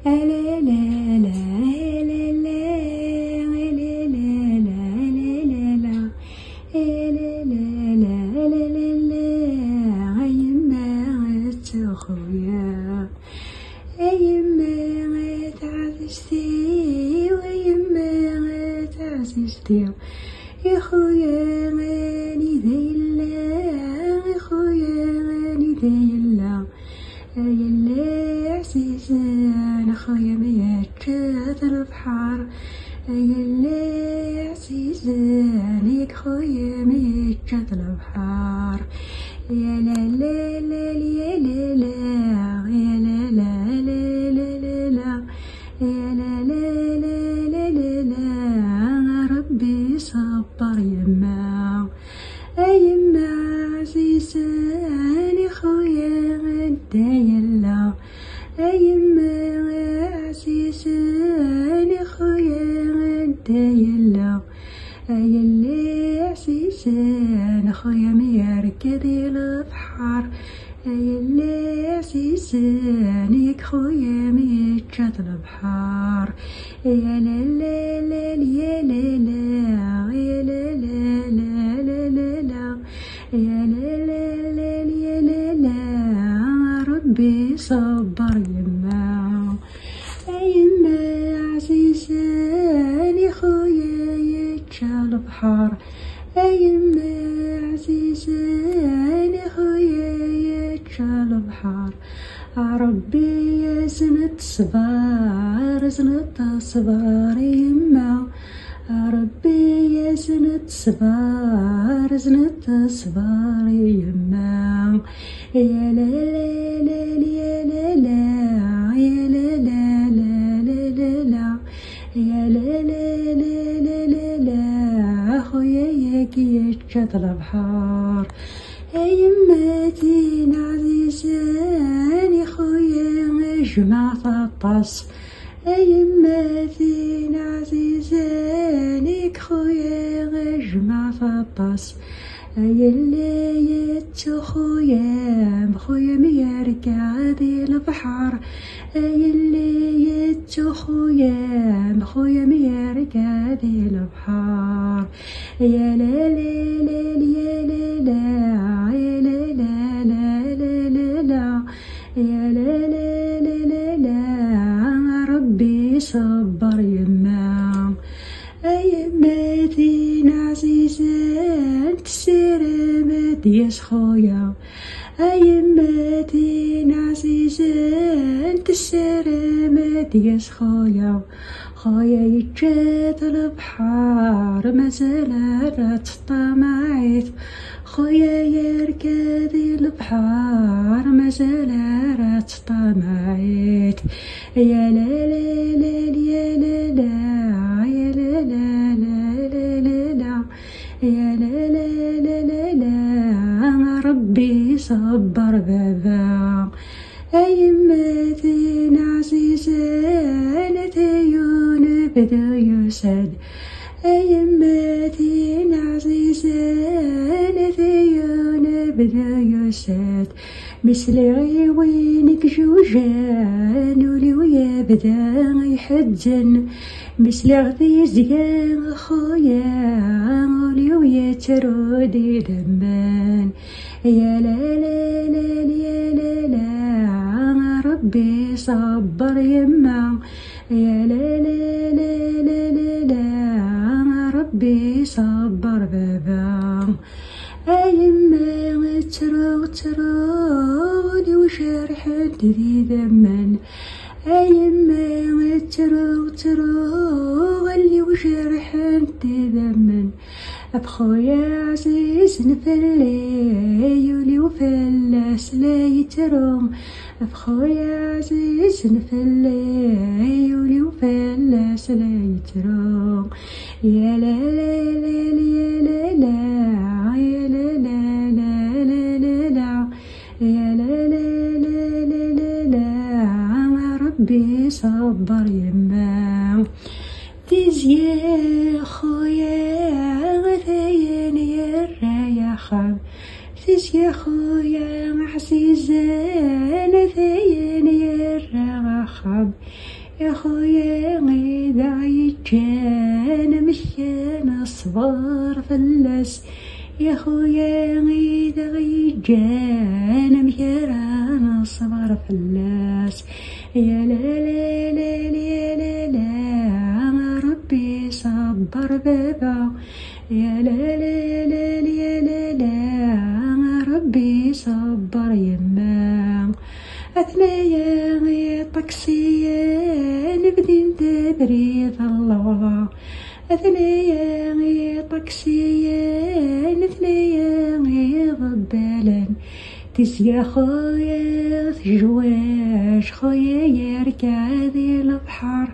لا لا لا لا لا لا لا يما خويا يما تعزشتي ويما تعزشتي يا خويا غاني دايلا يا خويا غاني دايلا يلا عزيزان خويا ميتشات البحر يلا عزيزان ياك خويا ميتشات البحر يا لا لا لا يا لا لا يا لا لا لا لا لا يا لا لا لا لا لا ربي صبر يما يما عزيزان خويا غدا يلا يما عزيزان خويا غدا يلا يلا عزيزان خويا ميركد البحر يلا عزيزان ياك خويا ميتشات البحر يا لا لا لا يا لا لا يا لا لا لا لا لا يا لا لا لا يا لا لا ربي صبر يما يما عزيزان يا خويا يتشال البحر يما عزيزان يا خويا يتشال البحر ربي يا زنت صبار زنت صبار يما ربي يا زنت صبار زنت صبار يما يا لا لا لا يا لا لا يا لا لا لا لا لا يا لا لا لا لا لا خويا ياك يتشات البحر يماتين عزيزان يا خويا جمع طاطاس يماتين عزيزان ياك خويا جمع طاطاس يلي يتشو خويا ميركع ذي البحر يلي يتشو خويا ميركع ذي البحر يا لا لا لا يا لا لا يا لا لا لا لا لا يا لا لا لا لا ربي صبر يما يماتين عزيزان تسرمت ياس خويا يماتين عزيزان تسرمت ياس خويا يتشات البحر مازال طمعت خويا يركض البحر مازال طمعت يا لا لا لا يا لا لا يا لا لا لا لا لا يا لا لا لا لا ربي صبر بابا يماتين عزيزان تيون بدا يسد يماتين عزيزان تيون بدا يسد مثل غيوينك جوجان ولي ويا بدا يحجن مثل غذي زيان خويا ولي ويا ترودي دمان يا لا لا لا يا لا لا ربي صبر يما يا لا لا لا لا لا ربي صبر بابا يما ترودي وشارح ذي ذمن يما ترودي وشارح ذي ذمن بخويا عزيز نفلي يولي وفلاس لا يتروم بخويا عزيز نفلي يولي وفلاس لا يتروم يا لا لا لا يا لا لا يا لا لا لا لا يا لا لا لا لا ربي صبر يما تزيا خويا غثيان يا الرايخة تزيا خويا عزيزان ثيان يا الرايخة خويا إذا يجانا مشينا الصبر فلاس، يا خويا إذا يجانا مشينا الصبر فلاس. يا لا لا لا لا لا لا ربي صبر بابا، يا لا لا لا لا لا لا ربي صبر يما. أثنيا طكسيا نبدي تبريد الله، أثنيا طكسيا اثنيا ضبالا. تسقى خويا ثجواش خويا يركض البحر،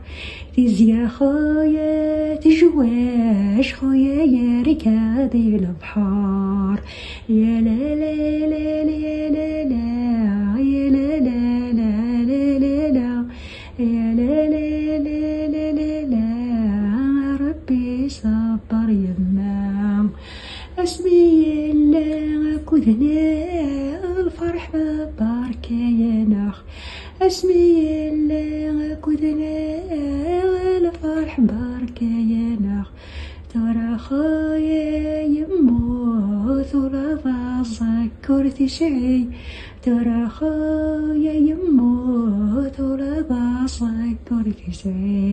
تسقى خويا تجواش خويا يركض البحر. يا لا لا لا لا لا لا، يا لا لا لا لا لا لا، يا لا لا لا لا لا لا ربي صبر يما. اسمي الله كذنا الفرح ببركة يا نخ، اسمي الله كذنا الفرح بركة يا نخ. ترى خويا يموت ولا تذكر تسعي، ترى خويا يموت ولا تذكر تسعي.